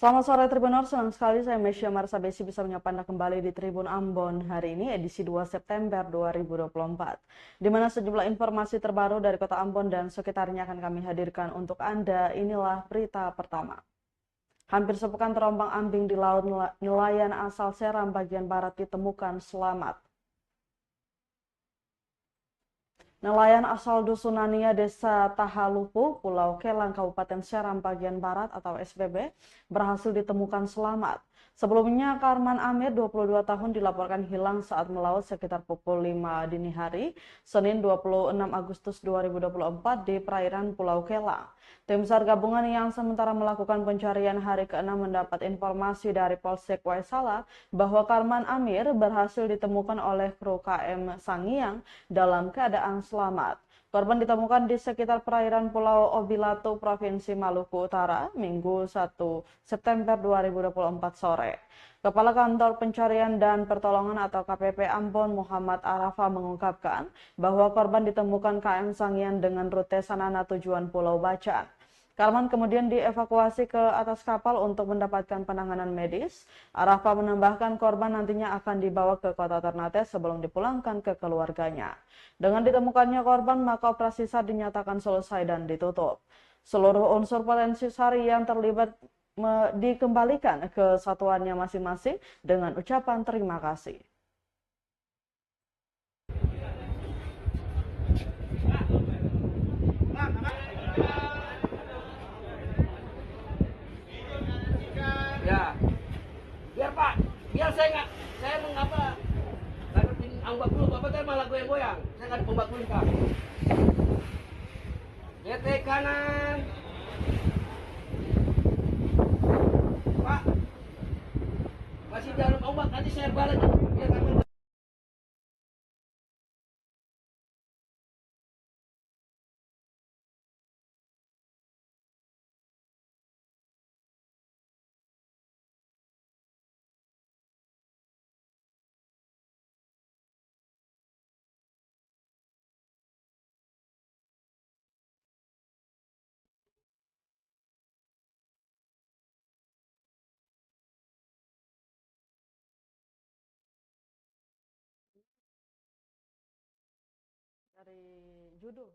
Selamat sore Tribuners, senang sekali saya Mesya Marsabesi bisa menyapa Anda kembali di Tribun Ambon hari ini edisi 2 September 2024, di mana sejumlah informasi terbaru dari kota Ambon dan sekitarnya akan kami hadirkan untuk Anda. Inilah berita pertama. Hampir sepekan terombang-ambing di laut, nelayan asal Seram bagian barat ditemukan selamat. Nelayan asal Dusun Nania, Desa Tahalupu, Pulau Kelang, Kabupaten Seram bagian Barat atau SBB, berhasil ditemukan selamat. Sebelumnya, Karman Amir, 22 tahun, dilaporkan hilang saat melaut sekitar pukul 5 dini hari, Senin 26 Agustus 2024 di perairan Pulau Kelang. Tim SAR gabungan yang sementara melakukan pencarian hari ke-6 mendapat informasi dari Polsek Waisala bahwa Karman Amir berhasil ditemukan oleh kru KM Sangiang dalam keadaan selamat. Korban ditemukan di sekitar perairan Pulau Obilato, Provinsi Maluku Utara, Minggu 1 September 2024 sore. Kepala Kantor Pencarian dan Pertolongan atau KPP Ambon, Muhammad Arafa, mengungkapkan bahwa korban ditemukan KM Sangian dengan rute Sanana tujuan Pulau Bacan. Karman kemudian dievakuasi ke atas kapal untuk mendapatkan penanganan medis. Arafa menambahkan korban nantinya akan dibawa ke kota Ternate sebelum dipulangkan ke keluarganya. Dengan ditemukannya korban, maka operasi SAR dinyatakan selesai dan ditutup. Seluruh unsur potensi SAR yang terlibat dikembalikan ke satuannya masing-masing dengan ucapan terima kasih. Ya, biar Pak, biar saya nggak, saya mengapa ngadepin ombak dulu, Bapak tadi malah goyang-goyang. Saya ngadep ombak dulu Pak. GT kanan, Pak. Masih dalam ombak, nanti saya balik. Biar kami Dari judul.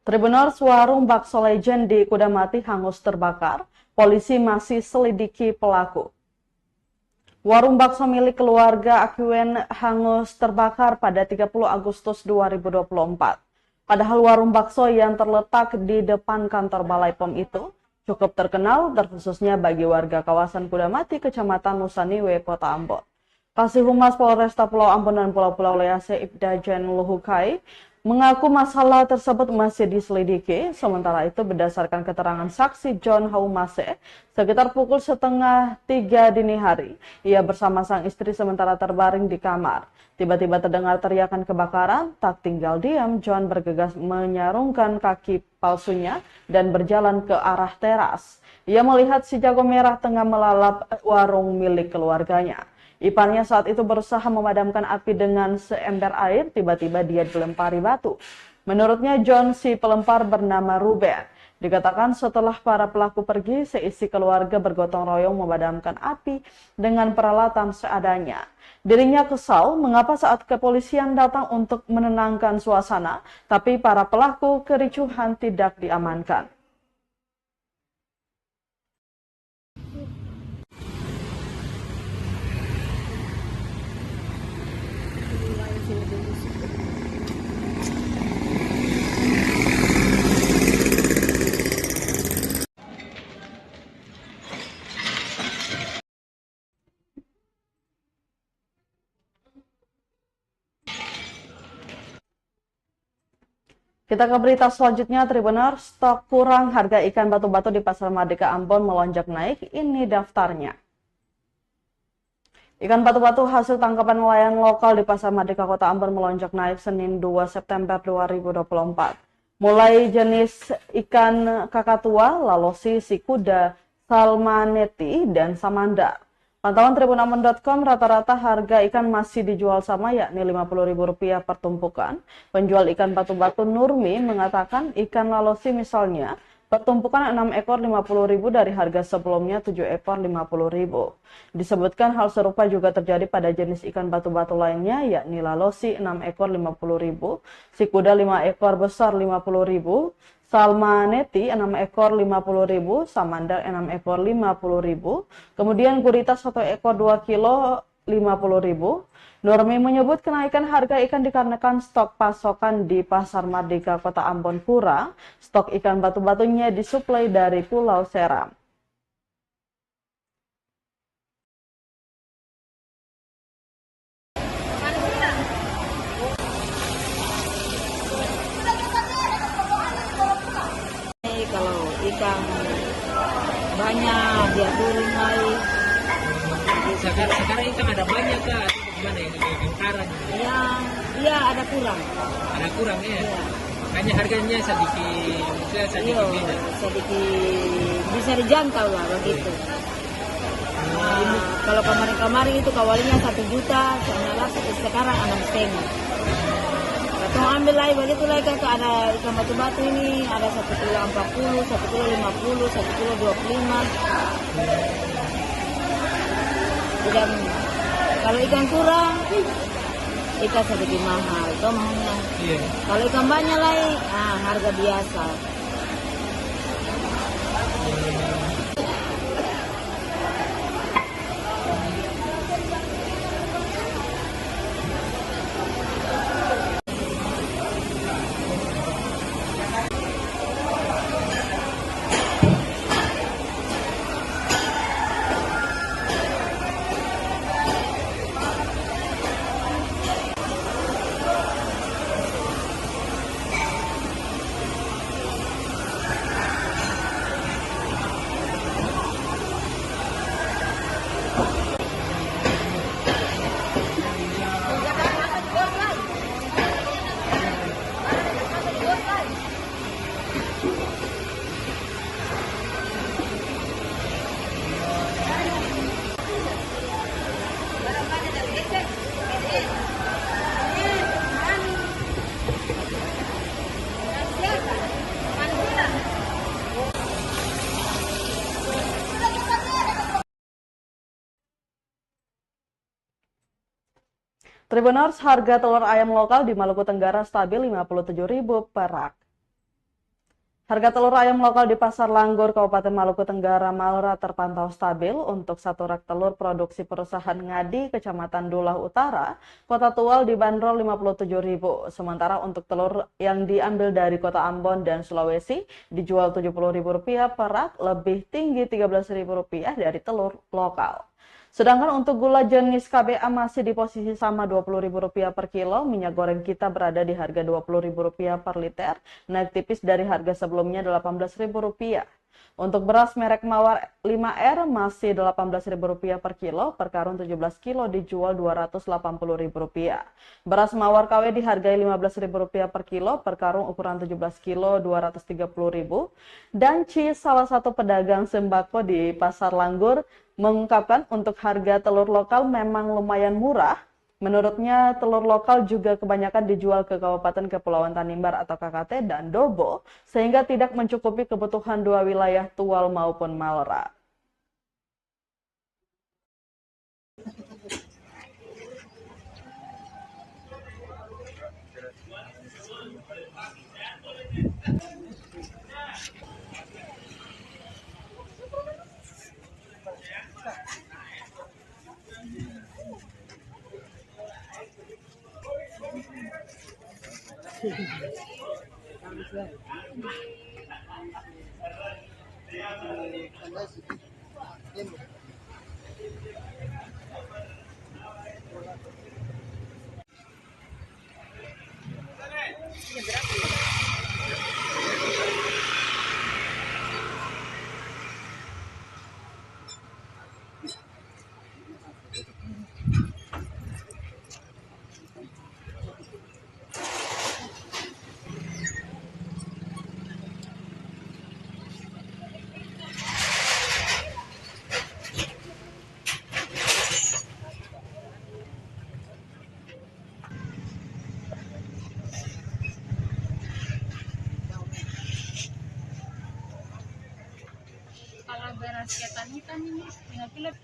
Tribuners, warung bakso legend di Kudamati hangus terbakar. Polisi masih selidiki pelaku. Warung bakso milik keluarga Akuen hangus terbakar pada 30 Agustus 2024. Padahal warung bakso yang terletak di depan kantor Balai POM itu cukup terkenal, terkhususnya bagi warga kawasan Kudamati, Kecamatan Nusaniwe, Kota Ambon. Kasih Humas Polresta Pulau Ambon dan Pulau-Pulau Lease Ibdajen Luhukai mengaku masalah tersebut masih diselidiki. Sementara itu berdasarkan keterangan saksi John Haumase, sekitar pukul 2:30 dini hari, ia bersama sang istri sementara terbaring di kamar. Tiba-tiba terdengar teriakan kebakaran, tak tinggal diam, John bergegas menyarungkan kaki palsunya dan berjalan ke arah teras. Ia melihat si jago merah tengah melalap warung milik keluarganya. Iparnya saat itu berusaha memadamkan api dengan seember air, tiba-tiba dia dilempari batu. Menurutnya John, si pelempar bernama Ruben. Dikatakan setelah para pelaku pergi, seisi keluarga bergotong royong memadamkan api dengan peralatan seadanya. Dirinya kesal mengapa saat kepolisian datang untuk menenangkan suasana, tapi para pelaku kericuhan tidak diamankan. Kita ke berita selanjutnya, Tribuners, stok kurang harga ikan batu-batu di Pasar Merdeka Ambon melonjak naik, ini daftarnya. Ikan batu-batu hasil tangkapan nelayan lokal di Pasar Merdeka Kota Ambon melonjak naik Senin 2 September 2024. Mulai jenis ikan kakatua, lalosi, sikuda, salmaneti, dan samandar. Pantauan tribunambon.com, rata-rata harga ikan masih dijual sama, yakni Rp50.000 per tumpukan. Penjual ikan batu-batu Nurmi mengatakan ikan lalosi misalnya pertumpukan 6 ekor Rp50.000 dari harga sebelumnya 7 ekor Rp50.000. Disebutkan hal serupa juga terjadi pada jenis ikan batu-batu lainnya, yakni lalosi 6 ekor Rp50.000, sikuda 5 ekor besar Rp50.000, salmaneti 6 ekor Rp50.000, samandar 6 ekor Rp50.000, kemudian gurita 1 ekor 2 kilo Rp50.000. Nurmi menyebut kenaikan harga ikan dikarenakan stok pasokan di Pasar Merdeka Kota Ambon kurang, stok ikan batu-batunya disuplai dari Pulau Seram. Kalau ikan banyak dia turun naik. Sekarang ikan ada banyak kah? Atau gimana ini angkaran? Iya ada kurang. Ada kurang ya? Iya. Makanya harganya sedikit beda. Sedikit bisa dijangkau lah begitu. Kalau kemarin-kemarin itu kawalinya 1 juta, sekarang 6,5. Kalau ambil lagi begitu lagi kakak, ada ikan batu-batu ini ada 1 kilo 40, 1 kilo 50, 1 kilo 25. Dan kalau ikan kurang, ikan sedikit mahal, itu mahalnya. Iya. Kalau ikan banyak lagi, harga biasa. Tribuners, harga telur ayam lokal di Maluku Tenggara stabil Rp57.000 per rak. Harga telur ayam lokal di Pasar Langgur, Kabupaten Maluku Tenggara, Malra terpantau stabil. Untuk satu rak telur produksi perusahaan Ngadi, Kecamatan Dulah Utara, Kota Tual dibanderol Rp57.000. Sementara untuk telur yang diambil dari Kota Ambon dan Sulawesi dijual Rp70.000 per rak, lebih tinggi Rp13.000 dari telur lokal. Sedangkan untuk gula jenis KBA masih di posisi sama Rp20.000 per kilo, minyak goreng kita berada di harga Rp20.000 per liter, naik tipis dari harga sebelumnya Rp18.000. Untuk beras merek Mawar 5R masih Rp18.000 per kilo, per karung 17 kilo dijual Rp280.000. Beras Mawar KW dihargai Rp15.000 per kilo, per karung ukuran 17 kilo Rp230.000. Dan Ci, salah satu pedagang sembako di Pasar Langgur, mengungkapkan untuk harga telur lokal memang lumayan murah. Menurutnya telur lokal juga kebanyakan dijual ke Kabupaten Kepulauan Tanimbar atau KKT dan Dobo, sehingga tidak mencukupi kebutuhan dua wilayah Tual maupun Malra. Kalau beras ketan hitam ini tinggal pilih.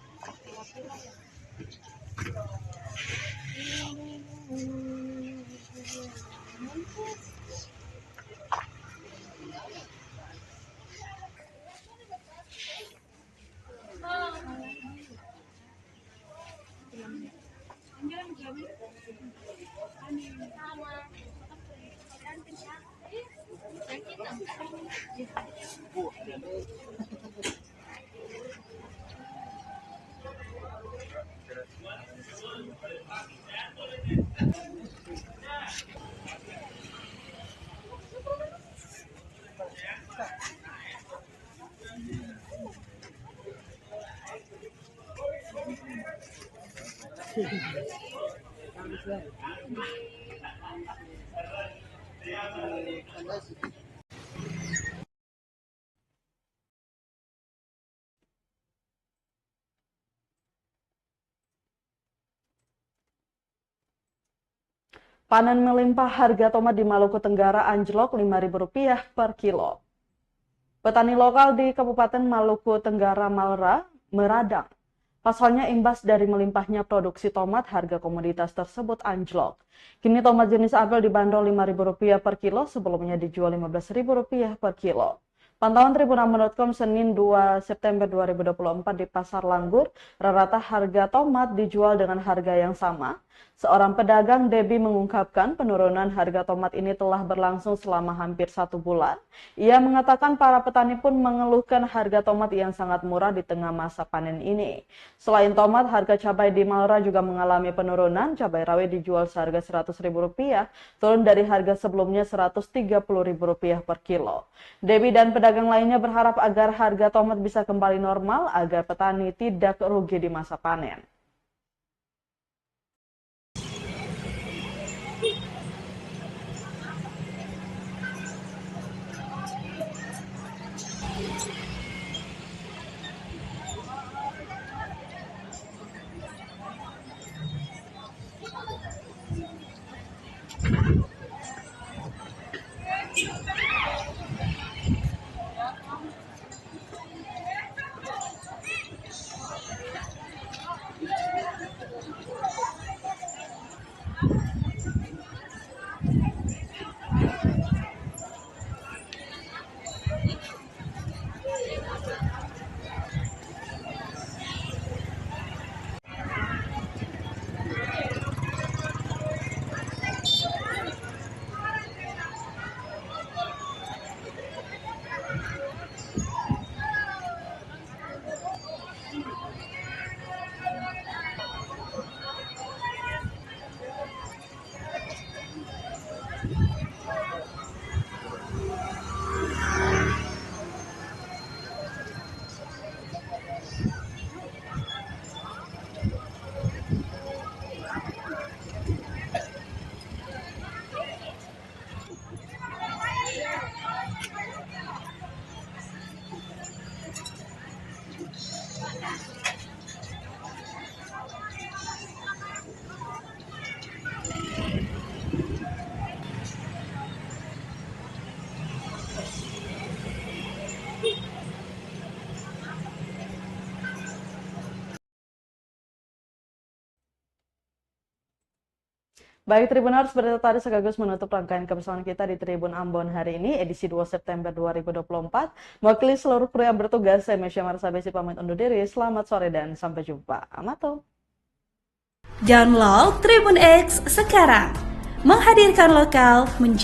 Panen melimpah, harga tomat di Maluku Tenggara anjlok Rp5.000 per kilo. Petani lokal di Kabupaten Maluku Tenggara Malra meradang. Pasalnya imbas dari melimpahnya produksi tomat, harga komoditas tersebut anjlok. Kini tomat jenis apel dibanderol Rp5.000 per kilo, sebelumnya dijual Rp15.000 per kilo. Pantauan Tribunama.com Senin 2 September 2024 di Pasar Langgur, rata-rata harga tomat dijual dengan harga yang sama. Seorang pedagang, Debbie, mengungkapkan penurunan harga tomat ini telah berlangsung selama hampir 1 bulan. Ia mengatakan para petani pun mengeluhkan harga tomat yang sangat murah di tengah masa panen ini. Selain tomat, harga cabai di Malra juga mengalami penurunan. Cabai rawit dijual seharga Rp100.000, turun dari harga sebelumnya Rp130.000 per kilo. Debbie dan pedagang lainnya berharap agar harga tomat bisa kembali normal agar petani tidak rugi di masa panen. Baik Tribuners, berita tadi sekaligus menutup rangkaian kebersamaan kita di Tribun Ambon hari ini, edisi 2 September 2024. Mewakili seluruh kru yang bertugas, saya Mesya Marsabesi pamit undur diri. Selamat sore dan sampai jumpa. Amato. Download Tribun X sekarang, menghadirkan lokal menjadi